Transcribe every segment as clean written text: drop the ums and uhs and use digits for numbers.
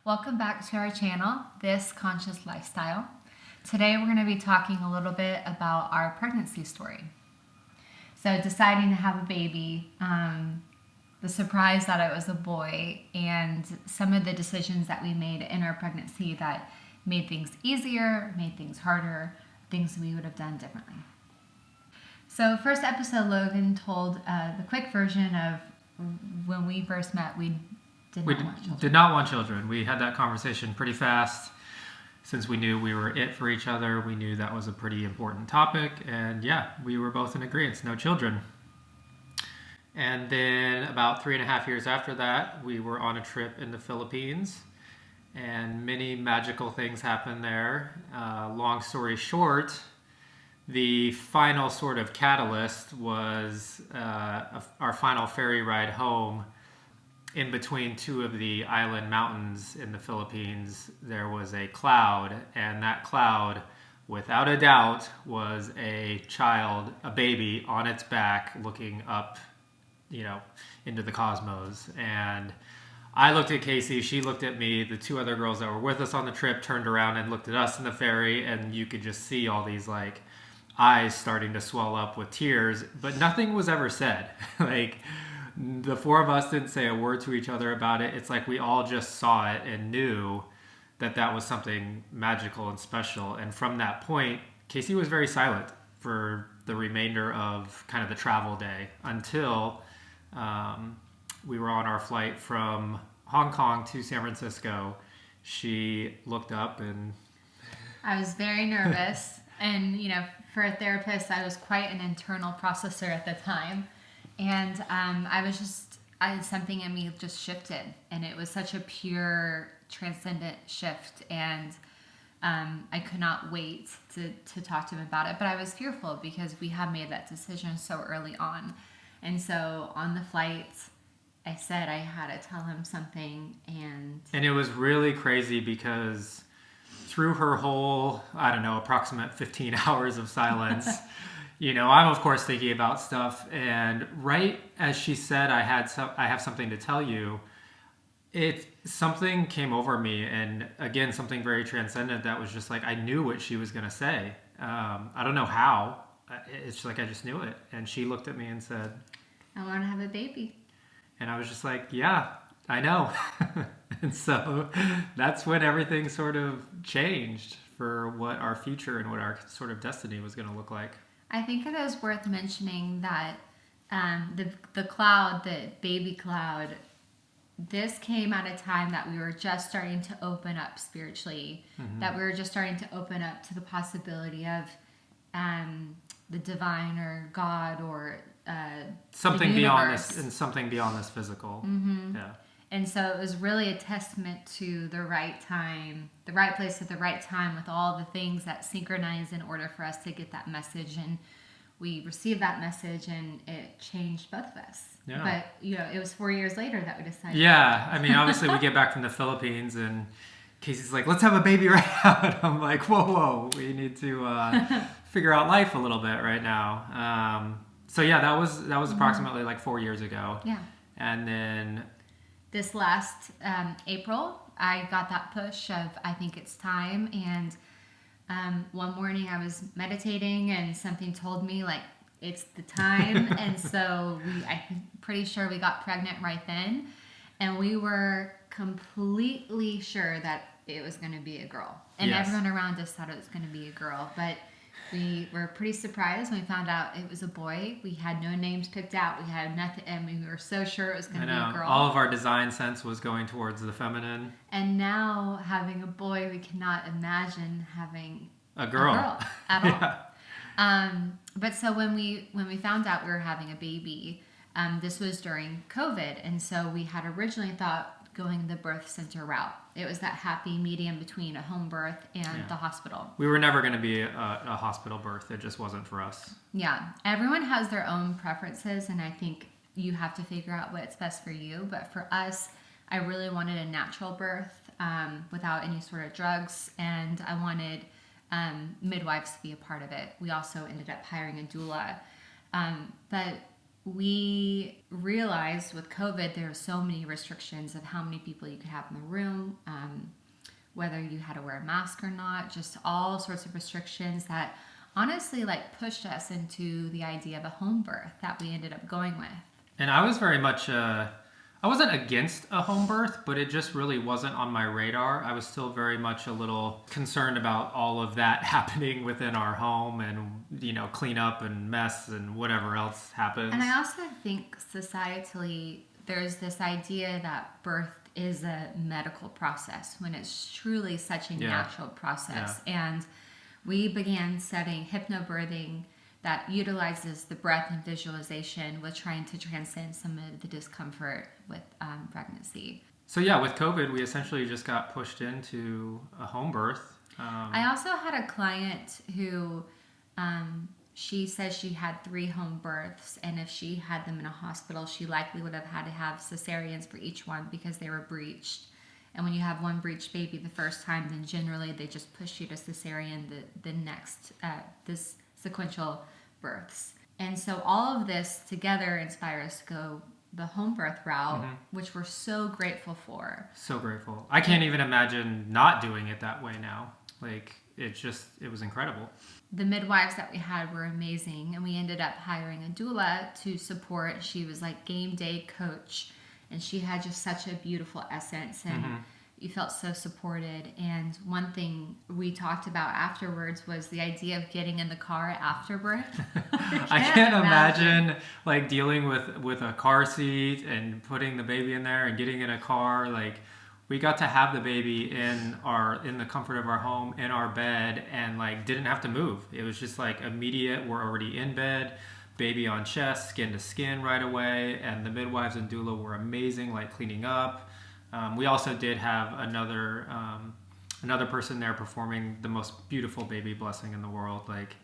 Welcome back to our channel, This Conscious Lifestyle. Today we're going to be talking a little bit about our pregnancy story. So deciding to have a baby, the surprise that it was a boy, and some of the decisions that we made in our pregnancy that made things easier, made things harder, things we would have done differently. So first episode, Logan told the quick version of when we first met, we did not want children. We had that conversation pretty fast. Since we knew we were it for each other, we knew that was a pretty important topic. And yeah, we were both in agreement, no children. And then about 3.5 years after that, we were on a trip in the Philippines. And many magical things happened there. Long story short, the final sort of catalyst was our final ferry ride home. In between two of the island mountains in the Philippines, there was a cloud, and that cloud, without a doubt, was a child, a baby on its back looking up, into the cosmos. And I looked at Casey, she looked at me, the two other girls that were with us on the trip turned around and looked at us in the ferry, and you could just see all these eyes starting to swell up with tears, but nothing was ever said. The four of us didn't say a word to each other about it. It's like we all just saw it and knew that that was something magical and special. And from that point, Casey was very silent for the remainder of kind of the travel day until we were on our flight from Hong Kong to San Francisco. She looked up and... I was very nervous. And, for a therapist, I was quite an internal processor at the time. And something in me just shifted, and it was such a pure, transcendent shift, and I could not wait to talk to him about it. But I was fearful because we had made that decision so early on. And so on the flight, I said I had to tell him something, and it was really crazy because through her whole, approximate 15 hours of silence, I'm of course thinking about stuff, and right as she said, I have something to tell you, something came over me, and again, something very transcendent that was just I knew what she was going to say. I don't know how. It's just I just knew it. And she looked at me and said, I want to have a baby. And I was just yeah, I know. And so that's when everything sort of changed for what our future and what our sort of destiny was going to look like. I think it is worth mentioning that the cloud, the baby cloud, this came at a time that we were just starting to open up spiritually, that we were just starting to open up to the possibility of the divine or God or something beyond this, and something beyond this physical. Yeah. And so it was really a testament to the right time, the right place at the right time, with all the things that synchronized in order for us to get that message. And we received that message, and it changed both of us. Yeah. But, it was 4 years later that we decided. Yeah. Obviously we get back from the Philippines, and Casey's let's have a baby right now. And I'm whoa, we need to figure out life a little bit right now. So yeah, that was approximately 4 years ago. Yeah. And then... This last April, I got that push of I think it's time, and one morning I was meditating and something told me it's the time, and so I'm pretty sure we got pregnant right then, and we were completely sure that it was going to be a girl, and yes. Everyone around us thought it was going to be a girl, but we were pretty surprised when we found out it was a boy. We had no names picked out. We had nothing, and we were so sure it was going to be a girl. All of our design sense was going towards the feminine. And now, having a boy, we cannot imagine having a girl at all. Yeah. But so when we found out we were having a baby, this was during COVID, and so we had originally thought going the birth center route. It was that happy medium between a home birth and the hospital. We were never going to be a hospital birth. It just wasn't for us. Yeah. Everyone has their own preferences, and I think you have to figure out what's best for you. But for us, I really wanted a natural birth without any sort of drugs, and I wanted midwives to be a part of it. We also ended up hiring a doula. But we realized with COVID, there were so many restrictions of how many people you could have in the room, whether you had to wear a mask or not, just all sorts of restrictions that honestly like pushed us into the idea of a home birth that we ended up going with. And I was very much, I wasn't against a home birth, but it just really wasn't on my radar. I was still very much a little concerned about all of that happening within our home and, cleanup and mess and whatever else happens. And I also think societally, there's this idea that birth is a medical process when it's truly such a natural process. Yeah. And we began studying hypnobirthing that utilizes the breath and visualization with trying to transcend some of the discomfort with pregnancy. So yeah, with COVID, we essentially just got pushed into a home birth. I also had a client who she says she had 3 home births, and if she had them in a hospital, she likely would have had to have cesareans for each one because they were breached. And when you have one breached baby the first time, then generally they just push you to cesarean the next, this sequential births. And so all of this together inspired us to go the home birth route, which we're so grateful for. So grateful. I can't even imagine not doing it that way now. Like, it was incredible. The midwives that we had were amazing, and we ended up hiring a doula to support. She was like game day coach, and she had just such a beautiful essence, and you felt so supported. And one thing we talked about afterwards was the idea of getting in the car after birth. I can't imagine like dealing with a car seat and putting the baby in there and getting in a car. Like, we got to have the baby in the comfort of our home, in our bed, and like didn't have to move. It was just like immediate. We're already in bed, baby on chest, skin to skin right away. And the midwives and doula were amazing, like cleaning up. We also did have another person there performing the most beautiful baby blessing in the world. Like,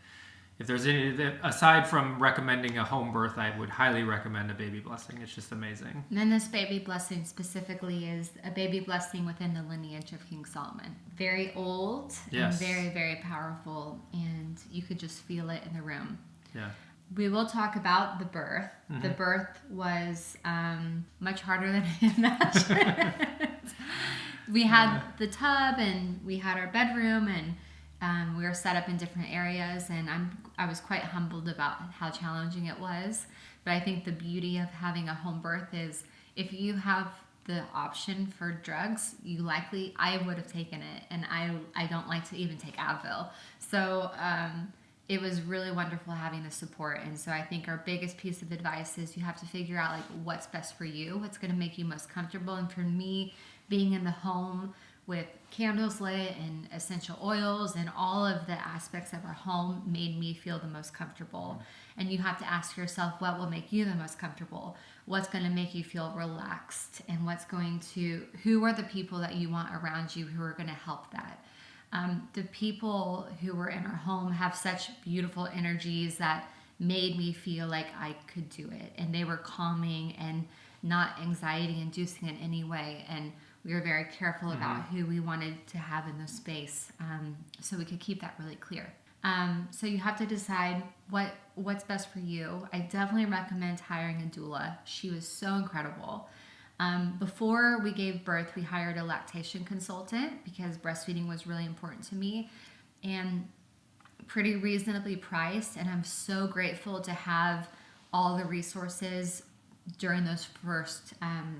if there's any, aside from recommending a home birth, I would highly recommend a baby blessing. It's just amazing. And then this baby blessing specifically is a baby blessing within the lineage of King Solomon. Very old and very, very powerful, and you could just feel it in the room. Yeah. We will talk about the birth. The birth was much harder than I imagined. We had the tub, and we had our bedroom, and we were set up in different areas, and I was quite humbled about how challenging it was. But I think the beauty of having a home birth is if you have the option for drugs, I would have taken it, and I don't like to even take Advil. So it was really wonderful having the support. And so I think our biggest piece of advice is you have to figure out like what's best for you, what's going to make you most comfortable. And for me, being in the home with candles lit and essential oils and all of the aspects of our home made me feel the most comfortable. And you have to ask yourself, what will make you the most comfortable? What's going to make you feel relaxed? And who are the people that you want around you who are going to help that? The people who were in our home have such beautiful energies that made me feel like I could do it. And they were calming and not anxiety inducing in any way. And we were very careful about who we wanted to have in the space, so we could keep that really clear. So you have to decide what's best for you. I definitely recommend hiring a doula. She was so incredible. Before we gave birth, we hired a lactation consultant because breastfeeding was really important to me, and pretty reasonably priced. And I'm so grateful to have all the resources during those first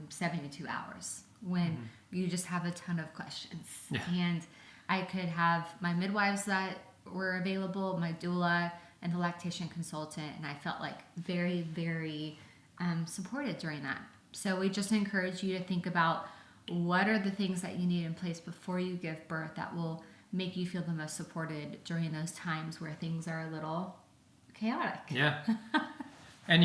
72 hours when you just have a ton of questions. Yeah. And I could have my midwives that were available, my doula, and the lactation consultant, and I felt like very, very supported during that. So we just encourage you to think about what are the things that you need in place before you give birth that will make you feel the most supported during those times where things are a little chaotic. Yeah. And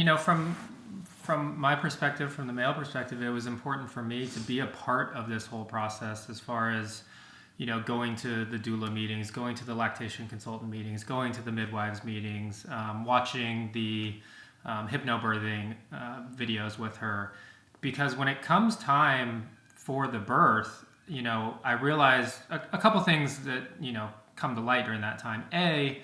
from my perspective, from the male perspective, it was important for me to be a part of this whole process as far as, going to the doula meetings, going to the lactation consultant meetings, going to the midwives meetings, watching the hypnobirthing videos with her. Because when it comes time for the birth, I realized a couple things that, come to light during that time. A,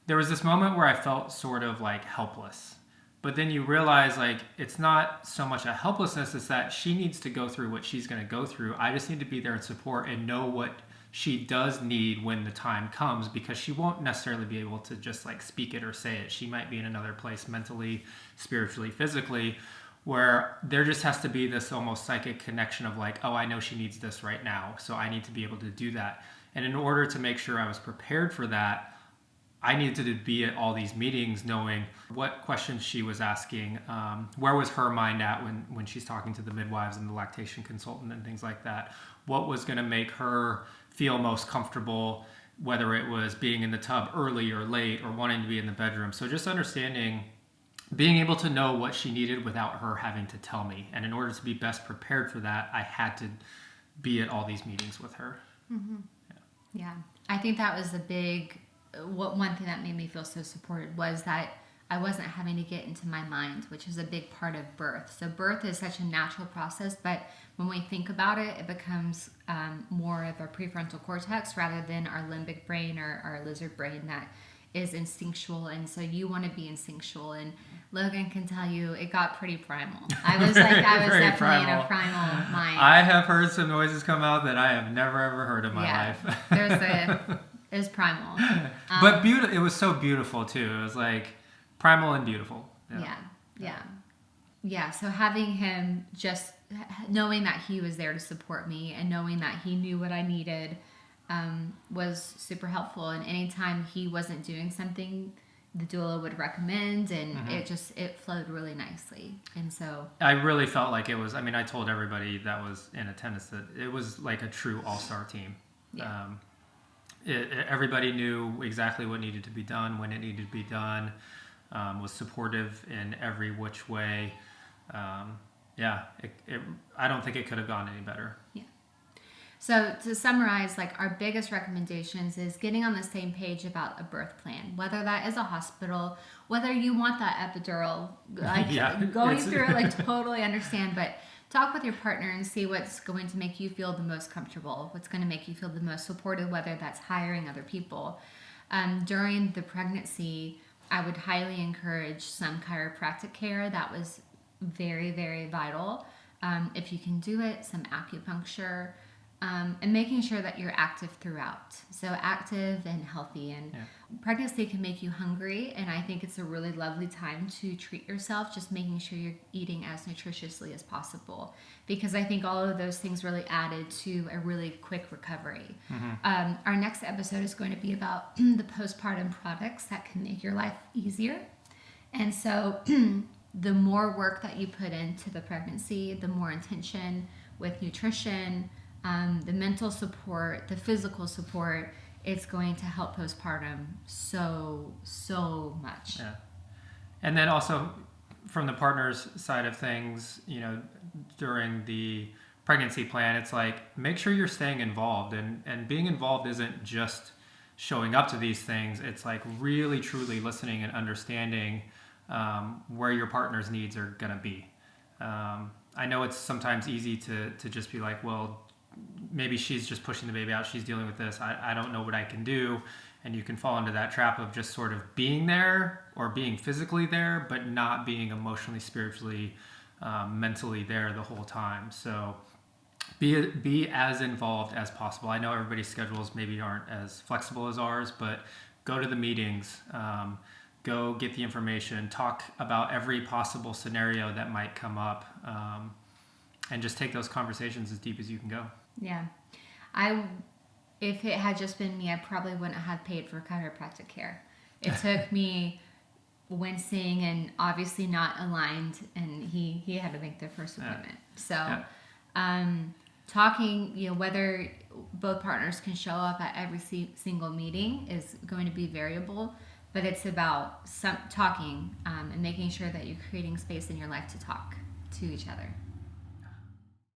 there was this moment where I felt sort of like helpless. But then you realize like it's not so much a helplessness, it's that she needs to go through what she's going to go through. I just need to be there and support and know what she does need when the time comes, because she won't necessarily be able to just like speak it or say it. She might be in another place mentally, spiritually, physically, where there just has to be this almost psychic connection of like, oh, I know she needs this right now, so I need to be able to do that. And in order to make sure I was prepared for that, I needed to be at all these meetings knowing what questions she was asking, where was her mind at when she's talking to the midwives and the lactation consultant and things like that, what was going to make her feel most comfortable, whether it was being in the tub early or late or wanting to be in the bedroom. So just understanding, being able to know what she needed without her having to tell me. And in order to be best prepared for that, I had to be at all these meetings with her. Mm-hmm. Yeah. I think that was one thing that made me feel so supported was that I wasn't having to get into my mind, which is a big part of birth. So birth is such a natural process, but when we think about it, it becomes more of our prefrontal cortex rather than our limbic brain or our lizard brain that is instinctual. And so you want to be instinctual. And Logan can tell you it got pretty primal. I was definitely in a primal mind. I have heard some noises come out that I have never ever heard in my life. It was primal. But beautiful. It was so beautiful too. It was like primal and beautiful. Yeah. So having him, just knowing that he was there to support me and knowing that he knew what I needed was super helpful. And anytime he wasn't doing something, the doula would recommend, and it flowed really nicely. And so I really felt like it was, I told everybody that was in attendance that it was like a true all-star team. Yeah. Everybody knew exactly what needed to be done, when it needed to be done, was supportive in every which way. I don't think it could have gone any better. Yeah. So to summarize, like our biggest recommendations is getting on the same page about a birth plan, whether that is a hospital, whether you want that epidural, going through it, like totally understand, but talk with your partner and see what's going to make you feel the most comfortable, what's going to make you feel the most supported, whether that's hiring other people. During the pregnancy, I would highly encourage some chiropractic care. That was very, very vital. If you can do it, some acupuncture, and making sure that you're active throughout. So active and healthy. And pregnancy can make you hungry, and I think it's a really lovely time to treat yourself, just making sure you're eating as nutritiously as possible, because I think all of those things really added to a really quick recovery. Our next episode is going to be about the postpartum products that can make your life easier. And so the more work that you put into the pregnancy, the more intention with nutrition, the mental support, the physical support, it's going to help postpartum so much. Yeah. And then also from the partner's side of things, during the pregnancy plan, it's like, make sure you're staying involved, and being involved isn't just showing up to these things. It's like really truly listening and understanding where your partner's needs are going to be. I know it's sometimes easy to just be like, well, maybe she's just pushing the baby out, she's dealing with this, I don't know what I can do. And you can fall into that trap of just sort of being there or being physically there, but not being emotionally, spiritually, mentally there the whole time. So be as involved as possible. I know everybody's schedules maybe aren't as flexible as ours, but go to the meetings, go get the information, talk about every possible scenario that might come up, and just take those conversations as deep as you can go. Yeah. If it had just been me, I probably wouldn't have paid for chiropractic care. It took me wincing and obviously not aligned, and he had to make the first appointment. So talking, whether both partners can show up at every single meeting is going to be variable, but it's about talking and making sure that you're creating space in your life to talk to each other.